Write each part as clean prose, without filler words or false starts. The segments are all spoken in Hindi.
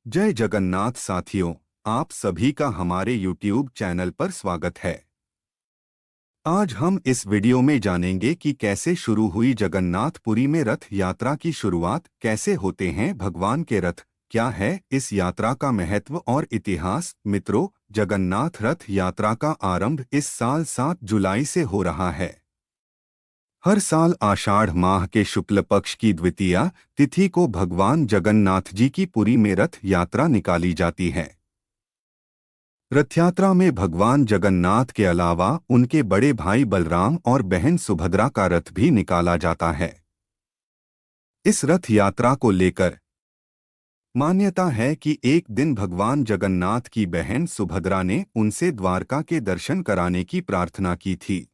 जय जगन्नाथ साथियों, आप सभी का हमारे YouTube चैनल पर स्वागत है। आज हम इस वीडियो में जानेंगे कि कैसे शुरू हुई जगन्नाथपुरी में रथ यात्रा की शुरुआत, कैसे होते हैं भगवान के रथ, क्या है इस यात्रा का महत्व और इतिहास। मित्रों, जगन्नाथ रथ यात्रा का आरंभ इस साल 7 जुलाई से हो रहा है। हर साल आषाढ़ माह के शुक्ल पक्ष की द्वितीया तिथि को भगवान जगन्नाथ जी की पुरी में रथ यात्रा निकाली जाती है। रथ यात्रा में भगवान जगन्नाथ के अलावा उनके बड़े भाई बलराम और बहन सुभद्रा का रथ भी निकाला जाता है। इस रथ यात्रा को लेकर मान्यता है कि एक दिन भगवान जगन्नाथ की बहन सुभद्रा ने उनसे द्वारका के दर्शन कराने की प्रार्थना की थी।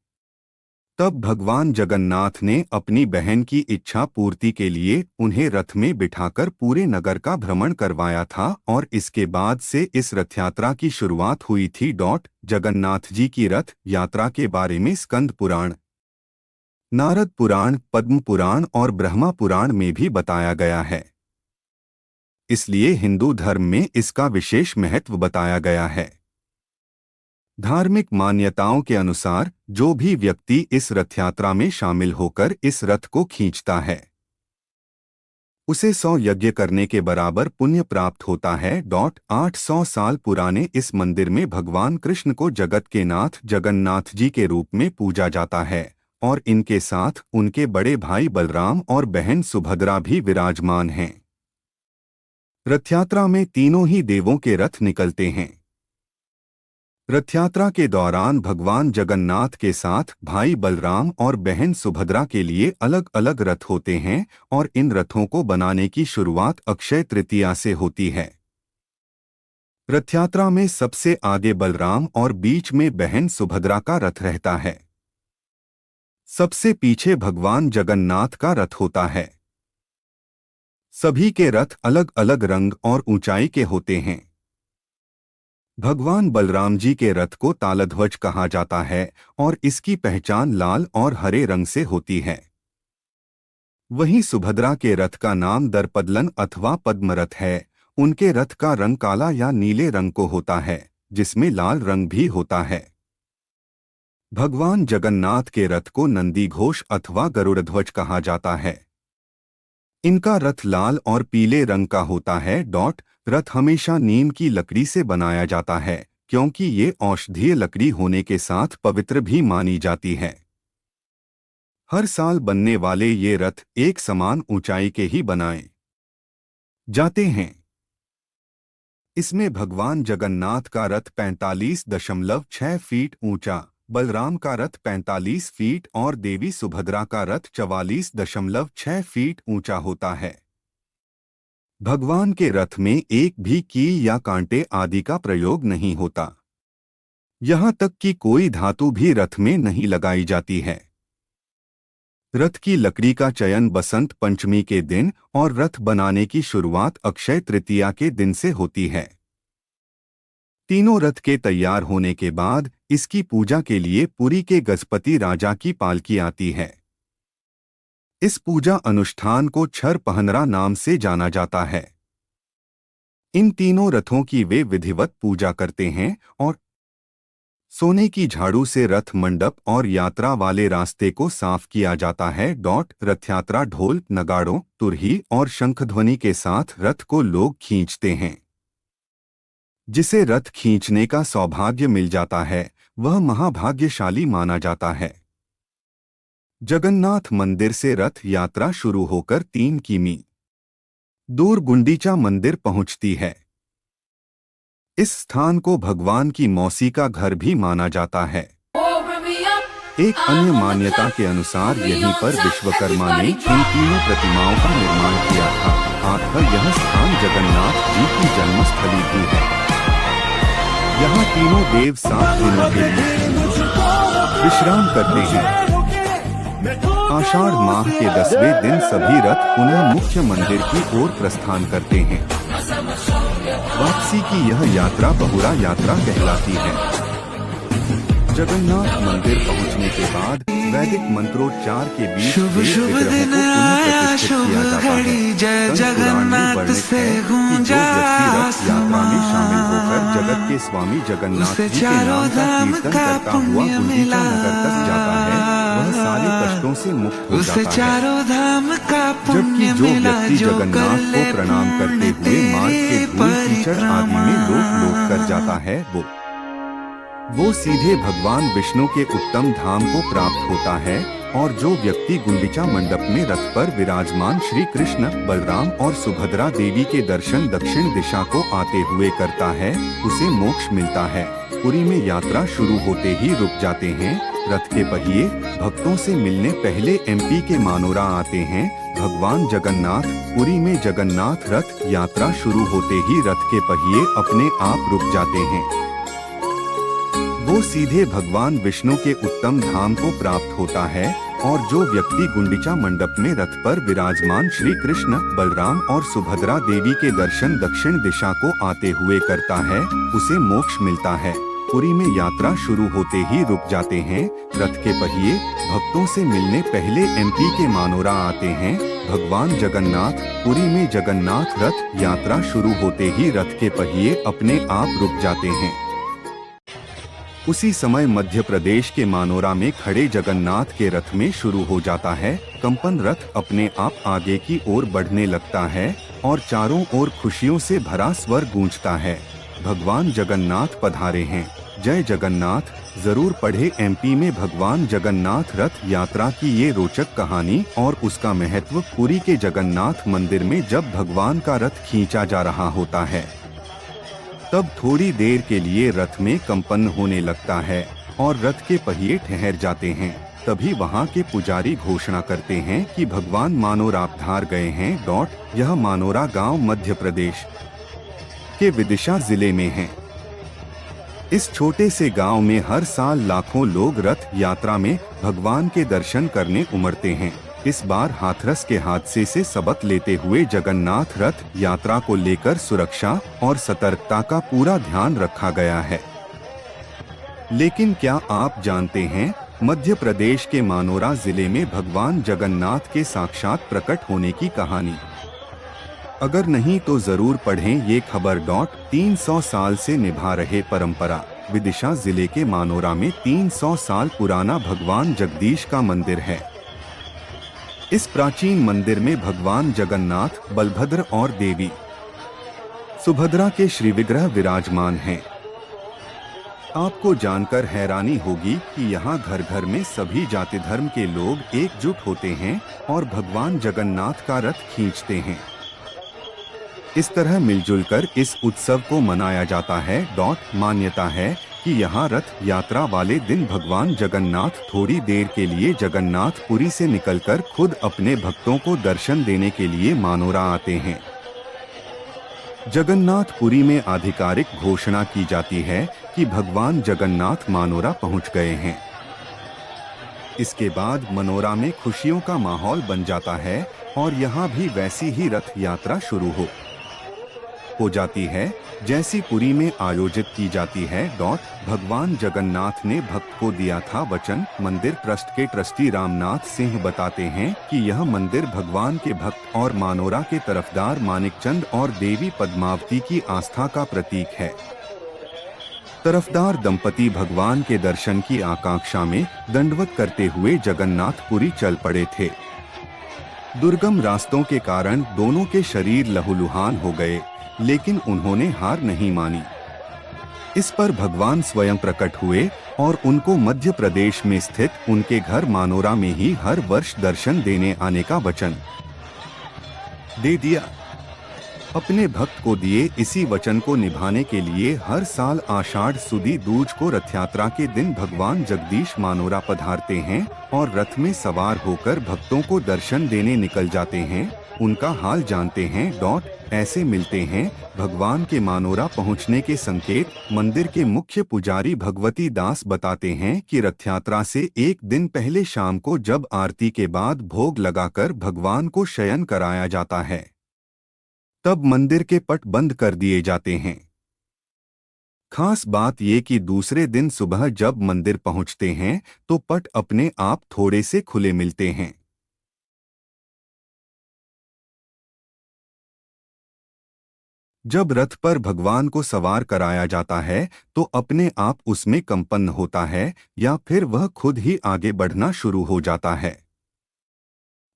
तब भगवान जगन्नाथ ने अपनी बहन की इच्छा पूर्ति के लिए उन्हें रथ में बिठाकर पूरे नगर का भ्रमण करवाया था और इसके बाद से इस रथ यात्रा की शुरुआत हुई थी। जगन्नाथ जी की रथ यात्रा के बारे में स्कंद पुराण, नारद पुराण, पद्म पुराण और ब्रह्मा पुराण में भी बताया गया है। इसलिए हिंदू धर्म में इसका विशेष महत्व बताया गया है। धार्मिक मान्यताओं के अनुसार जो भी व्यक्ति इस रथ यात्रा में शामिल होकर इस रथ को खींचता है, उसे 100 यज्ञ करने के बराबर पुण्य प्राप्त होता है। 800 साल पुराने इस मंदिर में भगवान कृष्ण को जगत के नाथ जगन्नाथ जी के रूप में पूजा जाता है और इनके साथ उनके बड़े भाई बलराम और बहन सुभद्रा भी विराजमान हैं। रथ यात्रा में तीनों ही देवों के रथ निकलते हैं। रथ यात्रा के दौरान भगवान जगन्नाथ के साथ भाई बलराम और बहन सुभद्रा के लिए अलग अलग रथ होते हैं और इन रथों को बनाने की शुरुआत अक्षय तृतीया से होती है। रथ यात्रा में सबसे आगे बलराम और बीच में बहन सुभद्रा का रथ रहता है। सबसे पीछे भगवान जगन्नाथ का रथ होता है। सभी के रथ अलग अलग रंग और ऊंचाई के होते हैं। भगवान बलराम जी के रथ को तालध्वज कहा जाता है और इसकी पहचान लाल और हरे रंग से होती है। वहीं सुभद्रा के रथ का नाम दर्पदलन अथवा पद्मरथ है। उनके रथ का रंग काला या नीले रंग को होता है, जिसमें लाल रंग भी होता है। भगवान जगन्नाथ के रथ को नंदी घोष अथवा गरुड़ध्वज कहा जाता है। इनका रथ लाल और पीले रंग का होता है। रथ हमेशा नीम की लकड़ी से बनाया जाता है क्योंकि ये औषधीय लकड़ी होने के साथ पवित्र भी मानी जाती है। हर साल बनने वाले ये रथ एक समान ऊंचाई के ही बनाए जाते हैं। इसमें भगवान जगन्नाथ का रथ 45.6 फीट ऊंचा, बलराम का रथ 45 फीट और देवी सुभद्रा का रथ 44.6 फीट ऊंचा होता है। भगवान के रथ में एक भी कील या कांटे आदि का प्रयोग नहीं होता। यहाँ तक कि कोई धातु भी रथ में नहीं लगाई जाती है। रथ की लकड़ी का चयन बसंत पंचमी के दिन और रथ बनाने की शुरुआत अक्षय तृतीया के दिन से होती है। तीनों रथ के तैयार होने के बाद इसकी पूजा के लिए पुरी के गजपति राजा की पालकी आती है। इस पूजा अनुष्ठान को छर पहनरा नाम से जाना जाता है। इन तीनों रथों की वे विधिवत पूजा करते हैं और सोने की झाड़ू से रथ मंडप और यात्रा वाले रास्ते को साफ किया जाता है। रथ यात्रा ढोल, नगाड़ों, तुरही और शंखध्वनि के साथ रथ को लोग खींचते हैं। जिसे रथ खींचने का सौभाग्य मिल जाता है वह महाभाग्यशाली माना जाता है। जगन्नाथ मंदिर से रथ यात्रा शुरू होकर 3 किमी दूर गुंडीचा मंदिर पहुंचती है। इस स्थान को भगवान की मौसी का घर भी माना जाता है। एक अन्य मान्यता के अनुसार यहीं पर विश्वकर्मा ने इन तीनों प्रतिमाओं का निर्माण किया था। आखिर यह स्थान जगन्नाथ जी की जन्मस्थली भी है। यहाँ तीनों देव 7 दिनों के लिए विश्राम करते हैं। आषाढ़ माह के 10वें दिन सभी रथ पुनः मुख्य मंदिर की ओर प्रस्थान करते हैं। वापसी की यह यात्रा बहुरा यात्रा कहलाती है। जगन्नाथ मंदिर पहुंचने के बाद वैदिक मंत्रोच्चार के बीच शुभ शुभ दिन आया, शुभ घड़ी, जय जगन्नाथ से गूंजा। शामिल होकर जगत के स्वामी जगन्नाथ जी के नाम का कीर्तन करता हुआ गुंडीचा नगर तक जाता है, वह सारे कष्टों से मुक्त हो जाता है। जबकि जो व्यक्ति जगन्नाथ को प्रणाम करते हुए मार्ग के धूल कीचड़ आदि में लोट कर जाता है, वो सीधे भगवान विष्णु के उत्तम धाम को प्राप्त होता है। और जो व्यक्ति गुंडीचा मंडप में रथ पर विराजमान श्री कृष्ण, बलराम और सुभद्रा देवी के दर्शन दक्षिण दिशा को आते हुए करता है, उसे मोक्ष मिलता है। पुरी में यात्रा शुरू होते ही रुक जाते हैं। रथ के पहिए भक्तों से मिलने पहले एमपी के मानोरा आते हैं। भगवान जगन्नाथ पुरी में जगन्नाथ रथ यात्रा शुरू होते ही रथ के पहिए अपने आप रुक जाते हैं। वो सीधे भगवान विष्णु के उत्तम धाम को प्राप्त होता है। और जो व्यक्ति गुंडीचा मंडप में रथ पर विराजमान श्री कृष्ण, बलराम और सुभद्रा देवी के दर्शन दक्षिण दिशा को आते हुए करता है, उसे मोक्ष मिलता है। पुरी में यात्रा शुरू होते ही रुक जाते हैं। रथ के पहिए भक्तों से मिलने पहले एमपी के मानोरा आते हैं। भगवान जगन्नाथ पुरी में जगन्नाथ रथ यात्रा शुरू होते ही रथ के पहिए अपने आप रुक जाते हैं। उसी समय मध्य प्रदेश के मानोरा में खड़े जगन्नाथ के रथ में शुरू हो जाता है कंपन। रथ अपने आप आगे की ओर बढ़ने लगता है और चारों ओर खुशियों से भरा स्वर गूंजता है, भगवान जगन्नाथ पधारे हैं, जय जगन्नाथ। जरूर पढ़े एमपी में भगवान जगन्नाथ रथ यात्रा की ये रोचक कहानी और उसका महत्व। पुरी के जगन्नाथ मंदिर में जब भगवान का रथ खींचा जा रहा होता है, तब थोड़ी देर के लिए रथ में कंपन होने लगता है और रथ के पहिए ठहर जाते हैं। तभी वहां के पुजारी घोषणा करते हैं कि भगवान मानोरा पधार गए हैं। यह मानोरा गांव मध्य प्रदेश के विदिशा जिले में है। इस छोटे से गांव में हर साल लाखों लोग रथ यात्रा में भगवान के दर्शन करने उमड़ते हैं। इस बार हाथरस के हादसे से सबक लेते हुए जगन्नाथ रथ यात्रा को लेकर सुरक्षा और सतर्कता का पूरा ध्यान रखा गया है। लेकिन क्या आप जानते हैं, मध्य प्रदेश के मानोरा जिले में भगवान जगन्नाथ के साक्षात प्रकट होने की कहानी? अगर नहीं तो जरूर पढ़ें ये खबर। 300 साल से निभा रहे परंपरा। विदिशा जिले के मानोरा में 300 साल पुराना भगवान जगदीश का मंदिर है। इस प्राचीन मंदिर में भगवान जगन्नाथ, बलभद्र और देवी सुभद्रा के श्री विग्रह विराजमान हैं। आपको जानकर हैरानी होगी कि यहाँ घर घर में सभी जाति धर्म के लोग एकजुट होते हैं और भगवान जगन्नाथ का रथ खींचते हैं। इस तरह मिलजुल कर इस उत्सव को मनाया जाता है। मान्यता है कि यहाँ रथ यात्रा वाले दिन भगवान जगन्नाथ थोड़ी देर के लिए जगन्नाथपुरी से निकलकर खुद अपने भक्तों को दर्शन देने के लिए मानोरा आते हैं। जगन्नाथपुरी में आधिकारिक घोषणा की जाती है कि भगवान जगन्नाथ मानोरा पहुंच गए हैं। इसके बाद मनोरा में खुशियों का माहौल बन जाता है और यहाँ भी वैसी ही रथ यात्रा शुरू हो जाती है जैसी पुरी में आयोजित की जाती है। भगवान जगन्नाथ ने भक्त को दिया था वचन। मंदिर ट्रस्ट के ट्रस्टी रामनाथ सिंह बताते हैं कि यह मंदिर भगवान के भक्त और मानोरा के तरफदार मानिकचंद और देवी पद्मावती की आस्था का प्रतीक है। तरफदार दंपति भगवान के दर्शन की आकांक्षा में दंडवत करते हुए जगन्नाथपुरी चल पड़े थे। दुर्गम रास्तों के कारण दोनों के शरीर लहूलुहान हो गए, लेकिन उन्होंने हार नहीं मानी। इस पर भगवान स्वयं प्रकट हुए और उनको मध्य प्रदेश में स्थित उनके घर मानोरा में ही हर वर्ष दर्शन देने आने का वचन दे दिया। अपने भक्त को दिए इसी वचन को निभाने के लिए हर साल आषाढ़ सुदी दूज को रथ यात्रा के दिन भगवान जगदीश मानोरा पधारते हैं और रथ में सवार होकर भक्तों को दर्शन देने निकल जाते हैं, उनका हाल जानते हैं। ऐसे मिलते हैं भगवान के मानोरा पहुंचने के संकेत। मंदिर के मुख्य पुजारी भगवती दास बताते हैं कि रथ यात्रा से एक दिन पहले शाम को जब आरती के बाद भोग लगाकर भगवान को शयन कराया जाता है, तब मंदिर के पट बंद कर दिए जाते हैं। खास बात ये कि दूसरे दिन सुबह जब मंदिर पहुंचते हैं तो पट अपने आप थोड़े से खुले मिलते हैं। जब रथ पर भगवान को सवार कराया जाता है तो अपने आप उसमें कंपन होता है या फिर वह खुद ही आगे बढ़ना शुरू हो जाता है।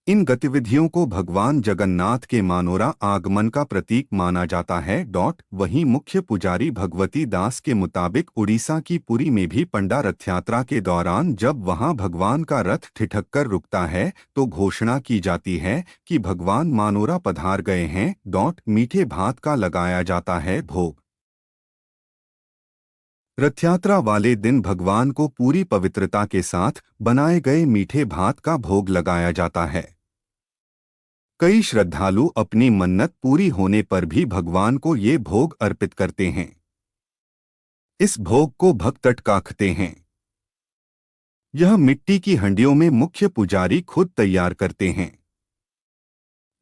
इन गतिविधियों को भगवान जगन्नाथ के मानोरा आगमन का प्रतीक माना जाता है। वहीं मुख्य पुजारी भगवती दास के मुताबिक उड़ीसा की पुरी में भी पंडा रथ यात्रा के दौरान जब वहां भगवान का रथ ठिठक कर रुकता है तो घोषणा की जाती है कि भगवान मानोरा पधार गए हैं। मीठे भात का लगाया जाता है भोग। रथयात्रा वाले दिन भगवान को पूरी पवित्रता के साथ बनाए गए मीठे भात का भोग लगाया जाता है। कई श्रद्धालु अपनी मन्नत पूरी होने पर भी भगवान को ये भोग अर्पित करते हैं। इस भोग को भक्त टटकाखते हैं। यह मिट्टी की हंडियों में मुख्य पुजारी खुद तैयार करते हैं,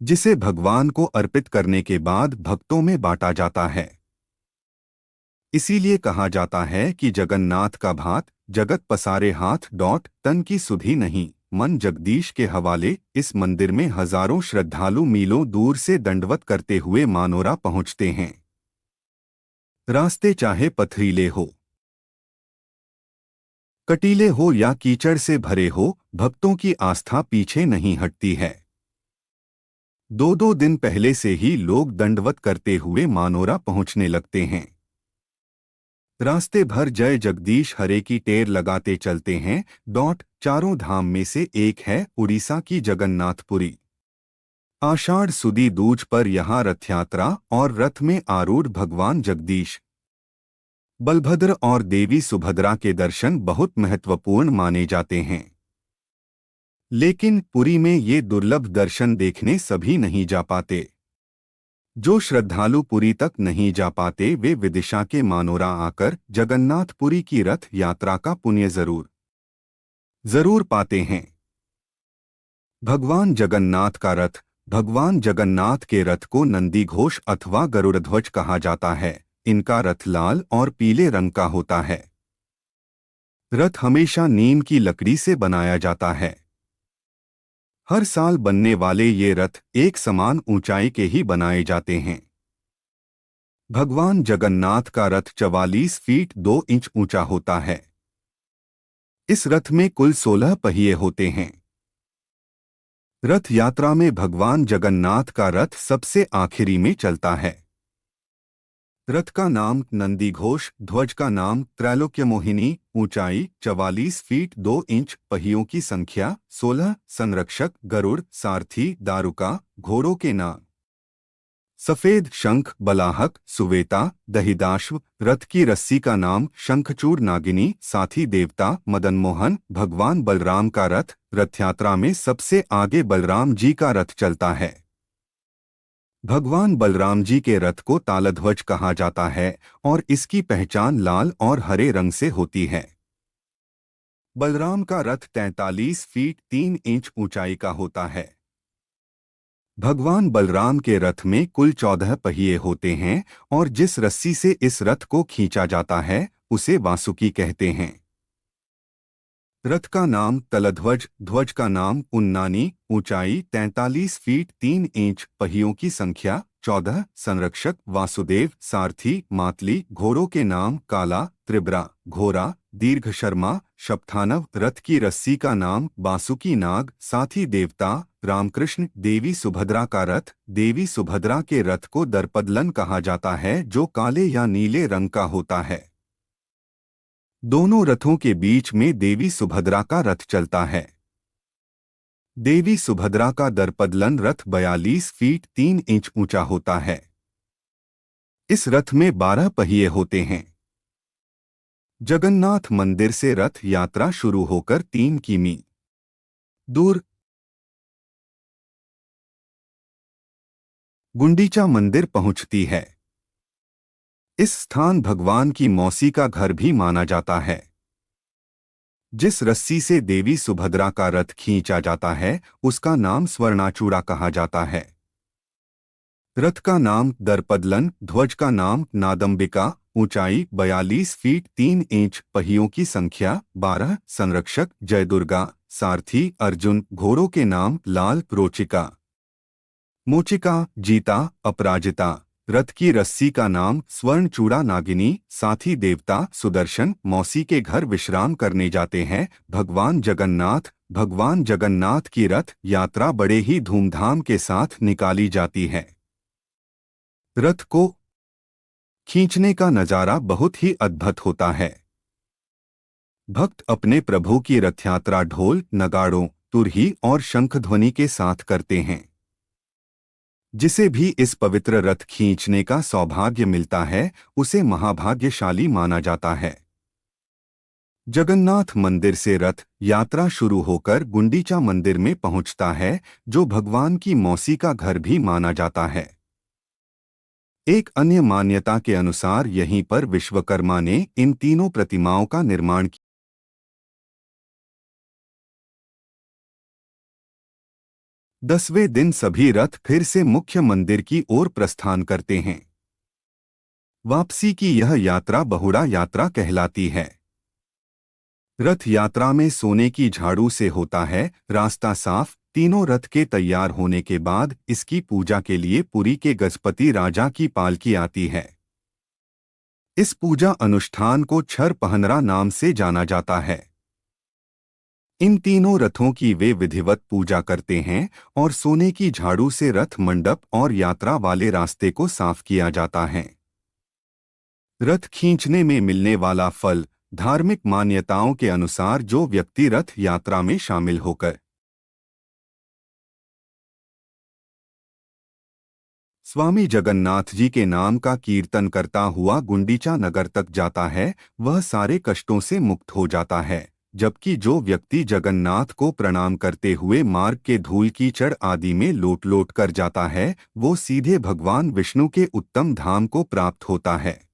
जिसे भगवान को अर्पित करने के बाद भक्तों में बांटा जाता है। इसीलिए कहा जाता है कि जगन्नाथ का भात जगत पसारे हाथ। तन की सुधि नहीं मन जगदीश के हवाले। इस मंदिर में हजारों श्रद्धालु मीलों दूर से दंडवत करते हुए मानोरा पहुंचते हैं। रास्ते चाहे पथरीले हो, कटीले हो या कीचड़ से भरे हो, भक्तों की आस्था पीछे नहीं हटती है। 2-2 दिन पहले से ही लोग दंडवत करते हुए मानोरा पहुंचने लगते हैं। रास्ते भर जय जगदीश हरे की टेर लगाते चलते हैं। चारों धाम में से एक है उड़ीसा की जगन्नाथपुरी। आषाढ़ सुदी दूज पर यहाँ रथ यात्रा और रथ में आरूढ़ भगवान जगदीश, बलभद्र और देवी सुभद्रा के दर्शन बहुत महत्वपूर्ण माने जाते हैं। लेकिन पुरी में ये दुर्लभ दर्शन देखने सभी नहीं जा पाते। जो श्रद्धालु पुरी तक नहीं जा पाते वे विदिशा के मानोरा आकर जगन्नाथपुरी की रथ यात्रा का पुण्य जरूर पाते हैं। भगवान जगन्नाथ का रथ। भगवान जगन्नाथ के रथ को नंदी घोष अथवा गरुड़ध्वज कहा जाता है। इनका रथ लाल और पीले रंग का होता है। रथ हमेशा नीम की लकड़ी से बनाया जाता है। हर साल बनने वाले ये रथ एक समान ऊंचाई के ही बनाए जाते हैं। भगवान जगन्नाथ का रथ 44 फीट 2 इंच ऊंचा होता है। इस रथ में कुल 16 पहिए होते हैं। रथ यात्रा में भगवान जगन्नाथ का रथ सबसे आखिरी में चलता है। रथ का नाम नंदी घोष, ध्वज का नाम त्रैलोक्य मोहिनी, ऊंचाई 44 फीट 2 इंच, पहियों की संख्या 16, संरक्षक गरुड़, सारथी दारुका, घोड़ों के नाम सफेद शंख, बलाहक, सुवेता, दहिदाश्व, रथ की रस्सी का नाम शंखचूड़ नागिनी, साथी देवता मदनमोहन। भगवान बलराम का रथ। रथयात्रा में सबसे आगे बलराम जी का रथ चलता है। भगवान बलराम जी के रथ को तालध्वज कहा जाता है और इसकी पहचान लाल और हरे रंग से होती है। बलराम का रथ 43 फीट 3 इंच ऊंचाई का होता है। भगवान बलराम के रथ में कुल 14 पहिए होते हैं और जिस रस्सी से इस रथ को खींचा जाता है उसे वासुकी कहते हैं। रथ का नाम तलध्वज, ध्वज का नाम उन्नानी, ऊंचाई 43 फीट 3 इंच, पहियों की संख्या 14, संरक्षक वासुदेव, सारथी मातली, घोड़ों के नाम काला, त्रिब्रा, घोरा, दीर्घ शर्मा, शपथानव। रथ की रस्सी का नाम बासुकी नाग, साथी देवता रामकृष्ण। देवी सुभद्रा का रथ। देवी सुभद्रा के रथ को दर्पदलन कहा जाता है जो काले या नीले रंग का होता है। दोनों रथों के बीच में देवी सुभद्रा का रथ चलता है। देवी सुभद्रा का दर्पदलन रथ 42 फीट 3 इंच ऊंचा होता है। इस रथ में 12 पहिए होते हैं। जगन्नाथ मंदिर से रथ यात्रा शुरू होकर 3 किमी दूर गुंडीचा मंदिर पहुंचती है। इस स्थान भगवान की मौसी का घर भी माना जाता है। जिस रस्सी से देवी सुभद्रा का रथ खींचा जाता है उसका नाम स्वर्णाचूड़ा कहा जाता है। रथ का नाम दर्पदलन, ध्वज का नाम नादंबिका, ऊंचाई 42 फीट 3 इंच, पहियों की संख्या 12, संरक्षक जय दुर्गा, सारथी अर्जुन, घोड़ों के नाम लाल, रोचिका, मोचिका, जीता, अपराजिता। रथ की रस्सी का नाम स्वर्णचूड़ा नागिनी। साथी देवता सुदर्शन मौसी के घर विश्राम करने जाते हैं। भगवान जगन्नाथ की रथ यात्रा बड़े ही धूमधाम के साथ निकाली जाती है। रथ को खींचने का नजारा बहुत ही अद्भुत होता है। भक्त अपने प्रभु की रथयात्रा ढोल नगाड़ों तुरही और शंखध्वनि के साथ करते हैं। जिसे भी इस पवित्र रथ खींचने का सौभाग्य मिलता है उसे महाभाग्यशाली माना जाता है। जगन्नाथ मंदिर से रथ यात्रा शुरू होकर गुंडीचा मंदिर में पहुंचता है, जो भगवान की मौसी का घर भी माना जाता है। एक अन्य मान्यता के अनुसार यहीं पर विश्वकर्मा ने इन तीनों प्रतिमाओं का निर्माण किया। 10वें दिन सभी रथ फिर से मुख्य मंदिर की ओर प्रस्थान करते हैं। वापसी की यह यात्रा बहुड़ा यात्रा कहलाती है। रथ यात्रा में सोने की झाड़ू से होता है रास्ता साफ। तीनों रथ के तैयार होने के बाद इसकी पूजा के लिए पुरी के गजपति राजा की पालकी आती है। इस पूजा अनुष्ठान को छर पहनरा नाम से जाना जाता है। इन तीनों रथों की वे विधिवत पूजा करते हैं और सोने की झाड़ू से रथ मंडप और यात्रा वाले रास्ते को साफ किया जाता है। रथ खींचने में मिलने वाला फल धार्मिक मान्यताओं के अनुसार जो व्यक्ति रथ यात्रा में शामिल होकर स्वामी जगन्नाथ जी के नाम का कीर्तन करता हुआ गुंडीचा नगर तक जाता है, वह सारे कष्टों से मुक्त हो जाता है। जबकि जो व्यक्ति जगन्नाथ को प्रणाम करते हुए मार्ग के धूल कीचड़ आदि में लोट लोट कर जाता है, वो सीधे भगवान विष्णु के उत्तम धाम को प्राप्त होता है।